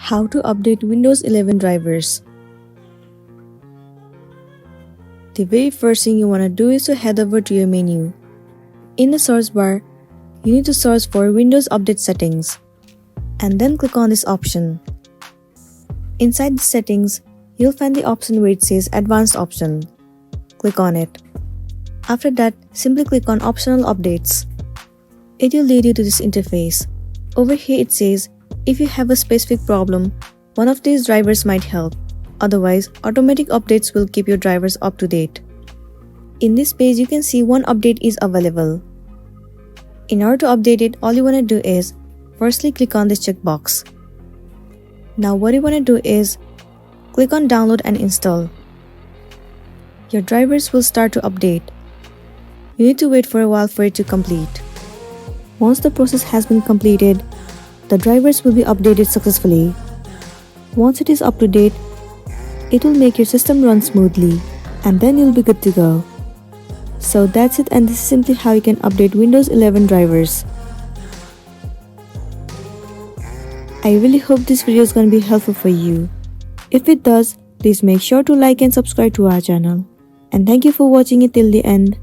How to update Windows 11 drivers. The very first thing you want to do is to head over to your menu. In the search bar, you need to search for Windows Update Settings and then click on this option. Inside the settings, you'll find the option where it says Advanced option. Click on it. After that, simply click on Optional Updates. It will lead you to this interface. Over here it says, if you have a specific problem, one of these drivers might help. Otherwise, automatic updates will keep your drivers up to date. In this page, you can see one update is available. In order to update it, all you want to do is, firstly click on this checkbox. Now what you want to do is, click on Download and Install. Your drivers will start to update. You need to wait for a while for it to complete. Once the process has been completed, the drivers will be updated successfully. Once it is up to date, it will make your system run smoothly, and then you'll be good to go. So that's it, and this is simply how you can update Windows 11 drivers. I really hope this video is going to be helpful for you. If it does, please make sure to like and subscribe to our channel. And thank you for watching it till the end.